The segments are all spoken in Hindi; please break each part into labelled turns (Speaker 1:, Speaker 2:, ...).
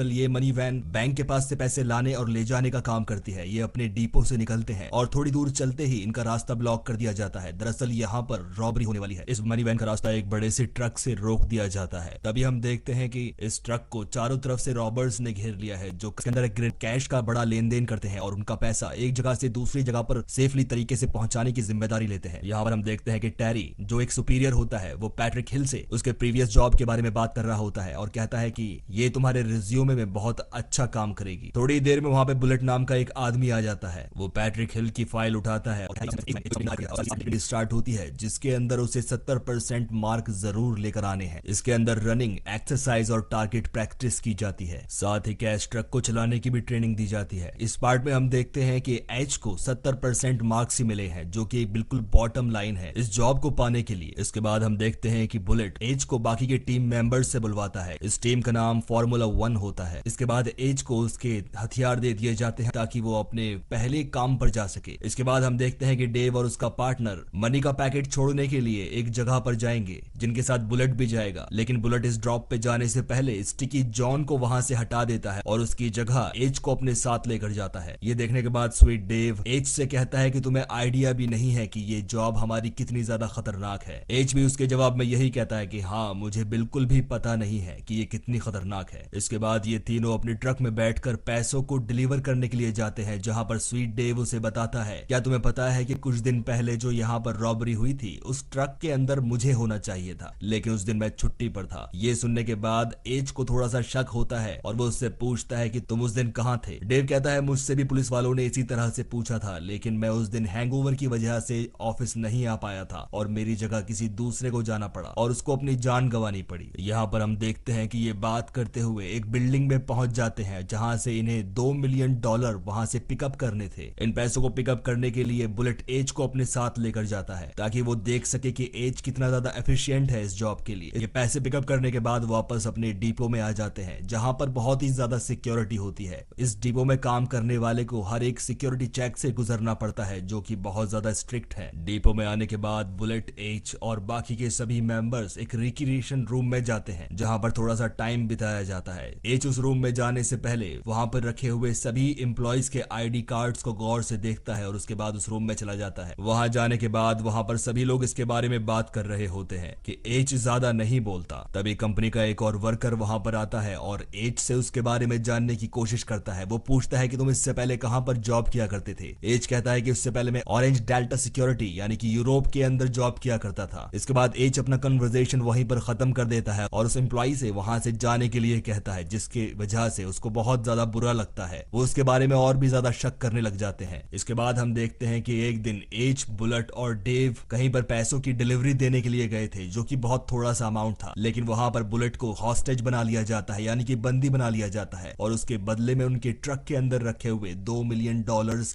Speaker 1: ये मनी वैन बैंक के पास से पैसे लाने और ले जाने का काम करती है। ये अपने डिपो से निकलते हैं और थोड़ी दूर चलते ही इनका रास्ता ब्लॉक कर दिया जाता है। दरअसल यहाँ पर रॉबरी होने वाली है। इस मनी वैन का रास्ता एक बड़े से ट्रक से रोक दिया जाता है। तभी हम देखते हैं कि इस ट्रक को चारों तरफ से रॉबर्स ने घेर लिया है, जो इसके अंदर कैश का बड़ा लेन देन करते हैं और उनका पैसा एक जगह से दूसरी जगह पर सेफली तरीके से पहुंचाने की जिम्मेदारी लेते हैं। यहाँ पर हम देखते हैं कि टेरी, जो एक सुपीरियर होता है, वो पैट्रिक हिल से उसके प्रीवियस जॉब के बारे में बात कर रहा होता है और कहता है कि ये तुम्हारे रिज्यूमे में बहुत अच्छा काम करेगी। थोड़ी देर में वहां पे बुलेट नाम का एक आदमी आ जाता है। वो पैट्रिक हिल की फाइल उठाता है और स्टार्ट होती है, जिसके अंदर उसे 70% मार्क जरूर लेकर आने हैं। इसके अंदर रनिंग, एक्सरसाइज और टारगेट प्रैक्टिस की जाती है। साथ ही कैश ट्रक को चलाने की भी ट्रेनिंग दी जाती है। इस पार्ट में हम देखते हैं कि एच को 70% मार्क्स ही मिले हैं, जो कि बिल्कुल बॉटम लाइन है इस जॉब को पाने के लिए। इसके बाद हम देखते हैं कि बुलेट एच को बाकी के टीम मेंबर्स से बुलवाता है। इस टीम का नाम फॉर्मूला 1 होता है। इसके बाद एच को उसके हथियार दे दिए जाते हैं ताकि वो अपने पहले काम पर जा सके। इसके बाद हम देखते हैं कि डेव और उसका पार्टनर मनी का पैकेट छोड़ने के लिए एक जगह पर जाएंगे, जिनके साथ बुलेट भी जाएगा। लेकिन बुलेट इस ड्रॉप पे जाने से पहले स्टिकी जॉन को वहां से हटा देता है और उसकी जगह एच को अपने साथ लेकर जाता है। ये देखने के बाद स्वीट डेव एच से कहता है कि तुम्हें आइडिया भी नहीं है कि ये जॉब हमारी कितनी ज्यादा खतरनाक है। एच भी उसके जवाब में यही कहता है कि हाँ, मुझे बिल्कुल भी पता नहीं है कि ये कितनी खतरनाक है। इसके बाद ये तीनों अपने ट्रक में बैठकर पैसों को डिलीवर करने के लिए जाते हैं, जहां पर स्वीट डेव उसे बताता है, क्या तुम्हें पता है कि कुछ दिन पहले जो यहाँ पर रॉबरी हुई थी, उस ट्रक के अंदर मुझे होना चाहिए था, लेकिन उस दिन मैं छुट्टी पर था। ये सुनने के बाद एच को थोड़ा सा शक होता है और वो उससे पूछता है कि तुम उस दिन कहाँ थे। डेव कहता है, मुझसे भी पुलिस वालों ने इसी तरह से पूछा था, लेकिन मैं उस दिन हैंगओवर की वजह से ऑफिस नहीं आ पाया था और मेरी जगह किसी दूसरे को जाना पड़ा और उसको अपनी जान गंवानी पड़ी। यहाँ पर हम देखते हैं कि ये बात करते हुए एक बिल्डिंग में पहुंच जाते हैं, जहां से इन्हें $2 मिलियन वहां से पिकअप करने थे। इन पैसों को पिकअप करने के लिए बुलेट एच को अपने साथ लेकर जाता है ताकि वो देख सके कि एच कितना ज्यादा एफिशिएंट है इस जॉब के लिए। ये पैसे पिकअप करने के बाद वापस अपने डिपो में आ जाते हैं, जहां पर बहुत ही ज्यादा सिक्योरिटी होती है। इस डिपो में काम करने वाले को हर एक सिक्योरिटी चेक से गुजरना पड़ता है, जो कि बहुत ज्यादा स्ट्रिक्ट है। डिपो में आने के बाद बुलेट एच और बाकी के सभी मेंबर्स एक रिक्रिएशन रूम में जाते हैं, जहां पर थोड़ा सा टाइम बिताया जाता है। एच उस रूम में जाने से पहले वहां पर रखे हुए सभी एम्प्लॉइज के आईडी कार्ड्स को गौर से देखता है और उसके बाद उस रूम में चला जाता है। वहां जाने के बाद वहां पर सभी लोग इसके बारे में बात कर रहे होते हैं कि एच ज्यादा नहीं बोलता। तभी कंपनी का एक और वर्कर वहां पर आता है और एच से उसके बारे में जानने की कोशिश करता है। वो पूछता है कि तुम इससे पहले कहां पर जॉब किया करते थे। एच कहता है कि उससे पहले मैं ऑरेंज डेल्टा सिक्योरिटी यानी कि यूरोप के अंदर जॉब किया करता था। इसके बाद एच अपना कन्वर्सेशन वहीं पर खत्म कर देता है और उस एम्प्लॉय से वहां से जाने के लिए कहता है, जिसके वजह से उसको बहुत ज्यादा बुरा लगता है। वो उसके बारे में और भी ज्यादा शक करने लग जाते हैं। इसके बाद हम देखते हैं कि एक दिन एच, बुलेट और डेव कहीं पर पैसों की डिलीवरी देने के लिए गए थे, जो कि बहुत थोड़ा सा अमाउंट था। लेकिन वहां पर बुलेट को हॉस्टेज बना लिया जाता है, यानी कि बंदी बना लिया जाता है और उसके बदले में उनके ट्रक के अंदर रखे हुए $2 मिलियन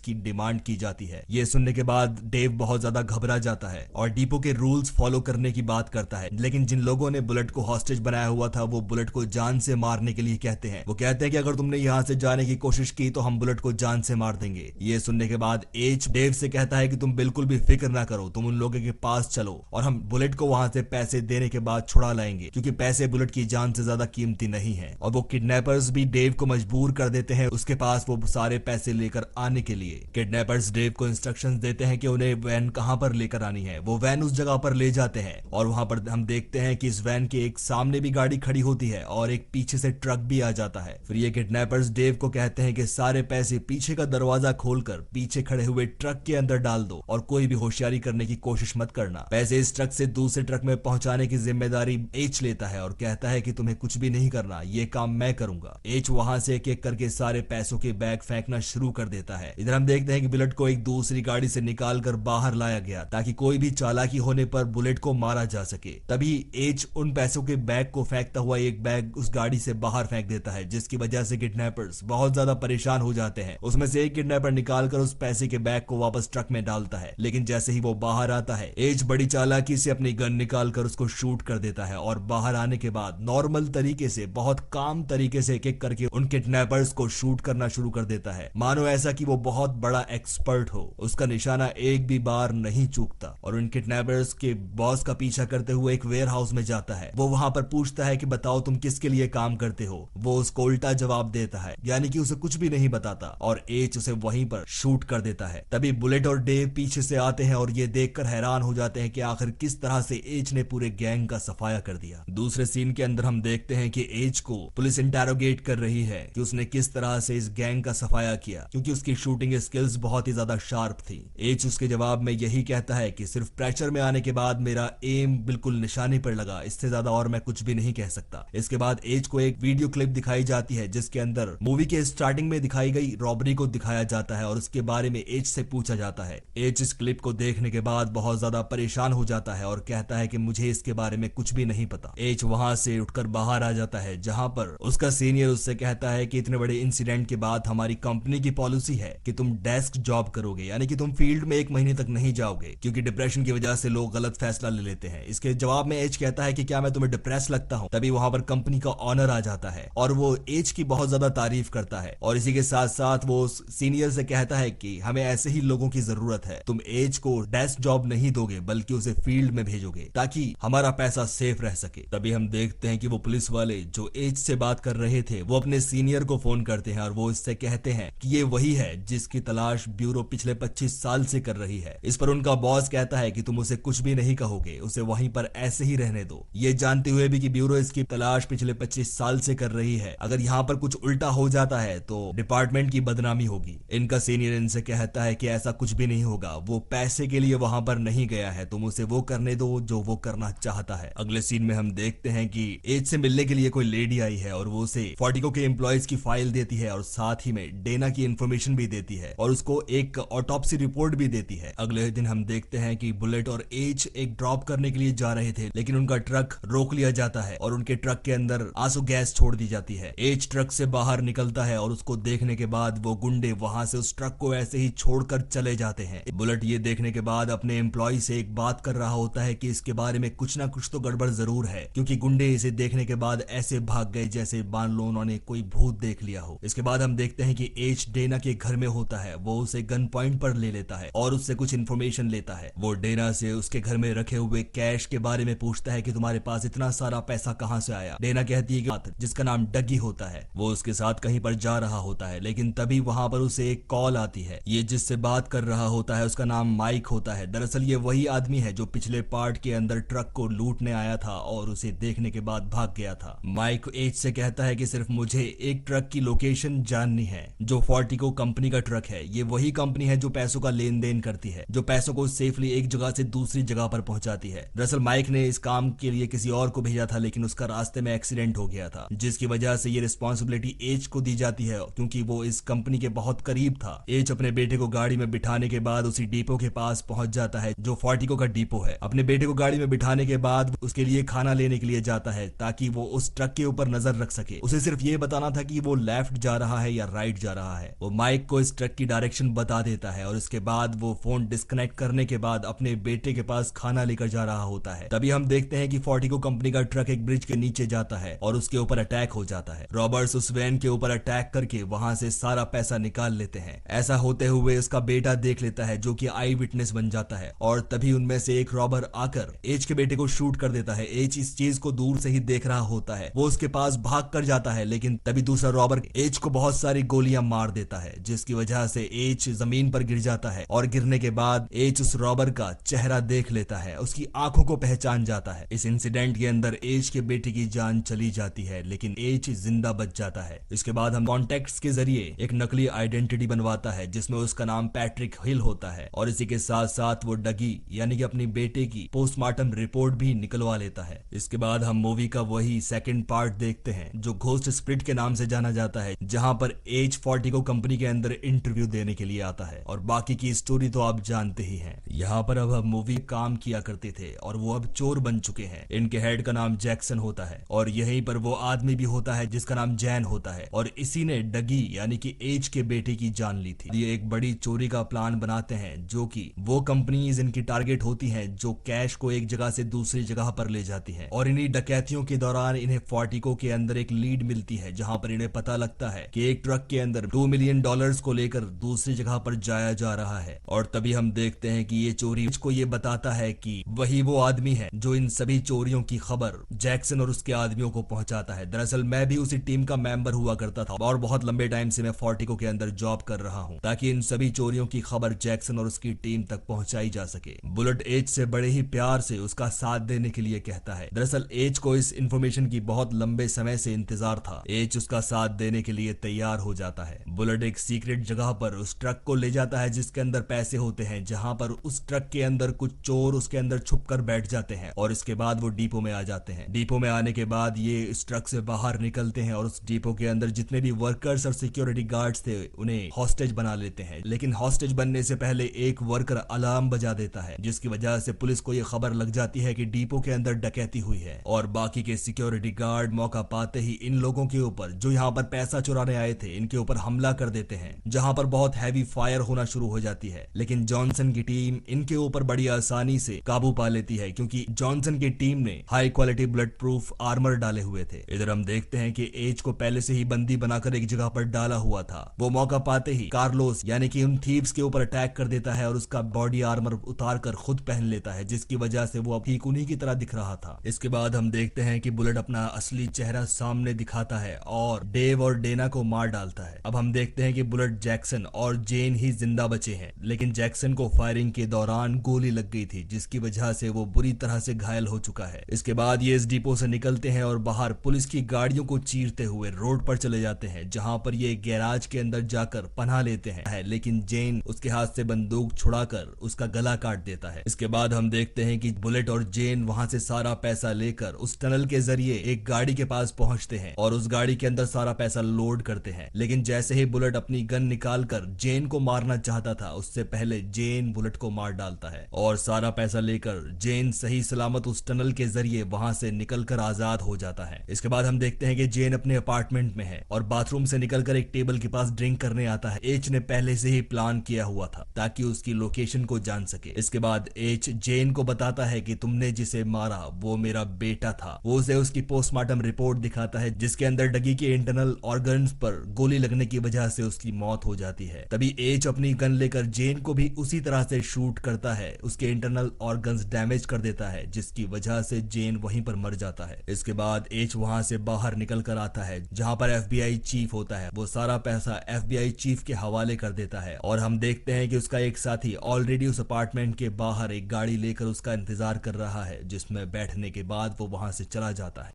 Speaker 1: की डिमांड की जाती है। ये सुनने के बाद डेव बहुत ज्यादा घबरा जाता है और डिपो के रूल्स फॉलो करने की बात करता है। लेकिन जिन लोगों ने बुलेट को हॉस्टेज बनाया हुआ था, वो बुलेट को जान से मारने के लिए कहते हैं। वो कहते हैं कि अगर तुमने यहाँ से जाने की कोशिश की तो हम बुलेट को जान से मार देंगे। ये सुनने के बाद एच डेव से कहता है कि तुम बिल्कुल भी फिक्र ना करो, तुम उन लोगों के पास चलो और हम बुलेट को वहां से पैसे देने के बाद छुड़ा लाएंगे, क्योंकि पैसे बुलेट की जान से ज्यादा कीमती नहीं है। और वो किडनैपर्स भी डेव को मजबूर कर देते हैं उसके पास वो सारे पैसे लेकर आने के लिए। किडनैपर्स डेव को इंस्ट्रक्शंस देते हैं कि उन्हें वैन कहां पर लेकर आनी है। वो वैन उस जगह पर ले जाते हैं और वहां पर हम देखते हैं कि इस वैन के एक सामने भी गाड़ी खड़ी होती है और एक पीछे से ट्रक भी आ जाता है। फिर ये किडनैपर्स डेव को कहते हैं कि सारे पैसे पीछे का दरवाजा खोलकर पीछे खड़े हुए ट्रक के अंदर डाल दो और कोई भी होशियारी करने की कोशिश मत करना। पैसे इस ट्रक से दूसरे ट्रक में पहुंचाने की जिम्मेदारी एच लेता है और कहता है कि तुम्हें कुछ भी नहीं करना, ये काम मैं करूंगा। एच वहां से एक एक करके सारे पैसों के बैग फेंकना शुरू कर देता है। इधर हम देखते हैं कि बुलेट को एक दूसरी गाड़ी से निकाल कर बाहर लाया गया ताकि कोई भी चालाकी होने पर बुलेट को मारा जा सके। तभी एच उन पैसों के बैग को फेंकता हुआ एक बैग उस गाड़ी से बाहर फेंक देता है, जिसकी वजह से किडनैपर्स बहुत ज्यादा परेशान हो जाते हैं। उसमें से एक किडनैपर निकालकर उस पैसे के बैग को वापस ट्रक में डालता है, लेकिन जैसे ही वो बाहर आता है, एच बड़ी चालाकी से अपनी गन निकालकर उसको शूट कर देता है और बाहर आने के बाद नॉर्मल तरीके से, बहुत काम तरीके से एक एक करके उन किडनैपर्स को शूट करना शुरू कर देता है, मानो ऐसा कि वो बहुत बड़ा एक्सपर्ट हो। उसका निशाना एक भी बार नहीं चूकता और उन किडनैपर्स के बॉस का पीछा करते हुए एक वेयर हाउस में जाता है। वो वहां पर पूछता है कि बताओ तुम किसके लिए काम करते हो। वो उसको उल्टा जवाब देता है, यानी कि उसे कुछ भी नहीं बताता और एच उसे वहीं पर शूट कर देता है। तभी बुलेट और डेव पीछे से आते हैं और ये देखकर हैरान हो जाते हैं कि आखिर किस तरह से एच ने पूरे गैंग का सफाया कर दिया। दूसरे सीन के अंदर हम देखते हैं कि एच को पुलिस इंटेरोगेट कर रही है कि उसने किस तरह से इस गैंग का सफाया किया, क्योंकि उसकी शूटिंग स्किल्स बहुत ही ज्यादा शार्प थी। एच उसके जवाब में यही कहता है कि सिर्फ प्रेशर में आने के बाद मेरा एम बिल्कुल निशाने पर लगा, इससे ज्यादा और मैं कुछ भी नहीं कह सकता। इसके बाद एच को एक वीडियो क्लिप दिखाई जाती है जिसके अंदर मूवी के स्टार्टिंग में दिखाई गई रॉबरी को दिखाया जाता है और उसके बारे में एच से पूछा जाता है। एच इस क्लिप को देखने के बाद बहुत ज्यादा परेशान हो जाता है और कहता है कि मुझे इसके बारे में कुछ भी नहीं पता। एच वहां से उठकर बाहर आ जाता है, जहां पर उसका सीनियर उससे कहता है कि इतने बड़े इंसिडेंट के बाद हमारी कंपनी की पॉलिसी है कि तुम डेस्क जॉब करोगे, यानी कि तुम फील्ड में 1 महीने तक नहीं जाओगे, क्योंकि डिप्रेशन की वजह से लोग गलत फैसला ले लेते हैं। इसके जवाब में एच कहता है कि क्या मैं तुम्हें डिप्रेस लगता हूं? तभी वहां पर कंपनी का ऑनर आ जाता है और वो एच की बहुत ज्यादा तारीफ करता है और इसी के साथ साथ वो सीनियर से कहता है कि हमें ऐसे ही लोगों की जरूरत है, तुम एच को डेस्क जॉब नहीं दोगे बल्कि उसे फील्ड में भेजोगे ताकि हमारा पैसा सेफ रह सके। तभी हम देखते हैं कि वो पुलिस वाले जो एच से बात कर रहे थे वो अपने सीनियर को फोन करते हैं और वो इससे कहते हैं कि ये वही है जिसकी तलाश ब्यूरो पिछले 25 साल से कर रही है। इस पर उनका बॉस कहता है कि तुम उसे कुछ भी नहीं कहोगे, उसे वहीं पर ऐसे ही रहने दो, ये जानते हुए भी कि ब्यूरो इसकी तलाश पिछले 25 साल से कर रही है। अगर यहाँ पर कुछ उल्टा हो जाता है तो डिपार्टमेंट की बदनामी होगी। इनका सीनियर इनसे कहता है कि ऐसा कुछ भी नहीं होगा, वो पैसे के लिए वहां पर नहीं गया है, तुम उसे वो करने दो जो वो करना चाहता है। अगले सीन में हम देखते हैं कि एच से मिलने के लिए कोई लेडी आई है और वो उसे फोर्टिको के एम्प्लॉयज की फाइल देती है और साथ ही में डेना की इंफॉर्मेशन भी देती है और उसको एक ऑटोप्सी रिपोर्ट भी देती है। अगले दिन हम देखते हैं कि बुलेट और एच एक ड्रॉप करने के लिए जा रहे थे, लेकिन उनका ट्रक रोक लिया जाता है और उनके ट्रक के अंदर आंसू गैस छोड़ दी जाती है। एच ट्रक से बाहर निकलता है और उसको देखने के बाद वो गुंडे वहां से उस ट्रक को ऐसे ही छोड़कर चले जाते हैं। बुलेट ये देखने के बाद अपने एम्प्लॉय से एक बात कर रहा होता है कि इसके बारे में कुछ ना कुछ तो गड़बड़ जरूर है, क्योंकि गुंडे इसे देखने के बाद ऐसे भाग गए जैसे मान लो उन्होंने कोई भूत देख लिया हो। इसके बाद हम देखते हैं कि एच डेना के घर में होता है, वो उसे गन पॉइंट पर ले लेता है और उससे कुछ इन्फॉर्मेशन लेता है। वो डेना से उसके घर में रखे हुए कैश के बारे में पूछता है कि तुम्हारे पास इतना सारा पैसा कहां से आया। डेना कहती है कि जिसका नाम डगी होता है वो उसके साथ कहीं पर जा रहा होता है, लेकिन तभी वहां पर उसे एक कॉल आती है। ये जिससे बात कर रहा होता है उसका नाम माइक होता है। दरअसल ये वही आदमी है जो पिछले पार्ट के अंदर ट्रक को लूटने आया था और उसे देखने के बाद भाग गया था। माइक एच से कहता है कि सिर्फ मुझे एक ट्रक की लोकेशन जाननी है जो फोर्टिको कंपनी का ट्रक है। ये वही कंपनी है जो पैसों का लेन देन करती है, जो पैसों को सेफली एक जगह से दूसरी जगह पर पहुंचाती है। दरअसल माइक ने इस काम के लिए किसी और को भेजा था, लेकिन उसका रास्ते में एक्सीडेंट हो गया था, जिसकी वजह से ये रिस्पॉन्सिबिलिटी एच को दी जाती है, क्योंकि वो इस कंपनी के बहुत करीब था। एच अपने बेटे को गाड़ी में बिठाने के बाद उसी डिपो के पास पहुंच जाता है जो फोर्टिको का डिपो है। अपने बेटे को गाड़ी में बिठाने के बाद उसके लिए खाना लेने के लिए जाता है ताकि वो उस ट्रक के ऊपर नजर रख सके। उसे सिर्फ ये बताना था कि वो लेफ्ट जा रहा है या राइट जा रहा है। वो माइक को इस ट्रक की डायरेक्शन बता देता है और इसके बाद वो फोन डिस्कनेक्ट करने के बाद अपने बेटे के पास खाना लेकर जा रहा होता है। तभी हम देखते हैं कि फोर्टिको कंपनी का ट्रक एक ब्रिज के नीचे जाता है और उसके ऊपर अटैक हो जाता है। रॉबर्ट्स उस वैन के ऊपर अटैक करके वहां से सारा पैसा निकाल लेते हैं। ऐसा होते हुए उसका बेटा देख लेता है जो कि आई विटनेस बन जाता है और तभी उनमें से एक रॉबर आकर एच के बेटे को शूट कर देता है। एच इस चीज को दूर से ही देख रहा होता है, वो उसके पास भाग कर जाता है, लेकिन तभी दूसरा रॉबर एच को बहुत सारी गोलियां मार देता है, जिसकी वजह से एच जमीन पर गिर जाता है और गिरने के बाद एच उस रॉबर का चेहरा देख लेता है, उसकी आंखों को पहचान जाता है। इस इंसिडेंट के अंदर एच के बेटे की जान चली जाती है, लेकिन एच जिंदा बच जाता है। इसके बाद हम कॉन्टेक्ट्स के जरिए एक नकली आइडेंटिटी बनवाता है जिसमें उसका नाम पैट्रिक हिल होता है और इसी के साथ साथ वो डगी यानी कि अपनी बेटे की पोस्टमार्टम रिपोर्ट भी निकलवा लेता है। इसके बाद हम मूवी का वही सेकंड पार्ट देखते हैं जो घोस्ट स्प्रिट के नाम से जाना जाता है, जहां पर एच फोर्टिको कंपनी के अंदर इंटरव्यू देने के लिए आता है और बाकी की स्टोरी तो आप जानते ही हैं। यहाँ पर अब हम मूवी काम किया करते थे और वो अब चोर बन चुके हैं। इनके हेड का नाम जैक्सन होता है और यहीं पर वो आदमी भी होता है जिसका नाम जैन होता है और इसी ने डगी यानी कि एच के बेटे की जान ली थी। ये एक बड़ी चोरी का प्लान बनाते हैं जो कि वो कंपनीज इनकी टारगेट होती हैं जो कैश को एक जगह से दूसरी जगह पर ले जाती हैं और इन्हीं डकैतियों के दौरान इन्हें फोर्टिको के अंदर एक लीड मिलती है जहां पर इन्हें पता लगता है कि एक ट्रक के अंदर $2 मिलियन को लेकर दूसरी जगह पर जाया जा रहा है और तभी हम देखते हैं कि ये चोरी को ये बताता है कि वही वो आदमी है जो इन सभी चोरियों की खबर जैक्सन और उसके आदमियों को पहुंचाता है। दरअसल दरअसल मैं भी उसी टीम का मेंबर हुआ करता था और बहुत लंबे टाइम से मैं फोर्टिको के अंदर जॉब कर रहा हूँ ताकि इन सभी चोरियों की खबर जैक्सन और उसकी टीम तक पहुंचाई जा सके। बुलेट एज से बड़े ही प्यार से उसका साथ देने के लिए कहता है। दरअसल एज को इस इंफॉर्मेशन की बहुत लंबे समय से इंतजार था। एज उसका साथ देने के लिए तैयार हो जाता है। बुलेट एक सीक्रेट जगह पर उस ट्रक को ले जाता है जिसके अंदर पैसे होते हैं, जहां पर उस ट्रक के अंदर कुछ चोर उसके अंदर छुप कर बैठ जाते हैं और इसके बाद वो डिपो में आ जाते हैं। डिपो में आने के बाद ये इस ट्रक से बाहर निकलते हैं और उस डिपो के अंदर जितने भी वर्कर्स और सिक्योरिटी गार्ड्स थे उन्हें हॉस्टेज बना लेते हैं। लेकिन हॉस्टेज बनने से पहले एक वर्कर अलार्म बजा देता है जिसकी वजह से पुलिस को यह खबर लग जाती है कि डिपो के अंदर डकैती हुई है और बाकी के सिक्योरिटी गार्ड मौका पाते ही इन लोगों के ऊपर जो यहाँ पर पैसा चुराने आए थे इनके ऊपर हमला कर देते हैं, जहां पर बहुत हैवी फायर होना शुरू हो जाती है। लेकिन जॉनसन की टीम इनके ऊपर बड़ी आसानी से काबू पा लेती है क्योंकि जॉनसन की टीम ने high quality bullet proof armour डाले हुए थे। इधर हम देखते हैं कि एज को पहले से ही बंदी बनाकर एक जगह पर डाला हुआ था। वो मौका पाते ही कार्लोस यानी कि उन थीव्स के ऊपर अटैक कर देता है और उसका बॉडी आर्मर उतार कर खुद पहन लेता है, जिसकी वजह से वो अब ठीक उन्हीं की तरह दिख रहा था। इसके बाद हम देखते हैं कि बुलेट अपना असली चेहरा सामने दिखाता है और डेव और डेना को मार डालता है। अब हम देखते हैं कि बुलेट, जैक्सन और जेन ही जिंदा बचे हैं, लेकिन जैक्सन को फायरिंग के दौरान गोली लग गई थी जिसकी वजह से वो बुरी तरह से घायल हो चुका है। इसके बाद ये इस डिपो से निकलते हैं और बाहर पुलिस की गाड़ियों को चीरते हुए रोड पर चले जाते हैं, जहां पर ये गैराज के अंदर जाकर पनाह लेते हैं। लेकिन जेन उसके हाथ से बंदूक छुड़ाकर उसका गला काट देता है। इसके बाद हम देखते हैं कि बुलेट और जेन वहां से सारा पैसा लेकर उस टनल के जरिए एक गाड़ी के पास पहुंचते हैं और उस गाड़ी के अंदर सारा पैसा लोड करते हैं। लेकिन जैसे ही बुलेट अपनी गन निकालकर जेन को मारना चाहता था उससे पहले जेन बुलेट को मार डालता है और सारा पैसा लेकर जेन सही सलामत उस टनल के जरिए वहां से निकलकर आजाद हो जाता है। इसके बाद हम देखते हैं कि जेन अपने अपार्टमेंट में है और बाथरूम से निकलकर एक टेबल के पास ड्रिंक करने आता है। एच ने पहले से ही प्लान किया हुआ था ताकि उसकी लोकेशन को जान सके। इसके बाद एच जेन को बताता है कि तुमने जिसे मारा वो मेरा बेटा था। वो उसे उसकी पोस्टमार्टम रिपोर्ट दिखाता है जिसके अंदर डगी के इंटरनल ऑर्गन्स पर गोली लगने की वजह से उसकी मौत हो जाती है। तभी एच अपनी गन लेकर जेन को भी उसी तरह से शूट करता है, उसके इंटरनल ऑर्गन्स डैमेज कर देता है जिसकी वजह से जेन वहीं पर मर जाता है। इसके बाद एच वहां से बाहर निकल कर आता है जहां पर एफबीआई चीफ होता है। वो सारा पैसा एफबीआई चीफ के हवाले कर देता है और हम देखते हैं कि उसका एक साथी ऑलरेडी उस अपार्टमेंट के बाहर एक गाड़ी लेकर उसका इंतजार कर रहा है, जिसमें बैठने के बाद वो वहां से चला जाता है।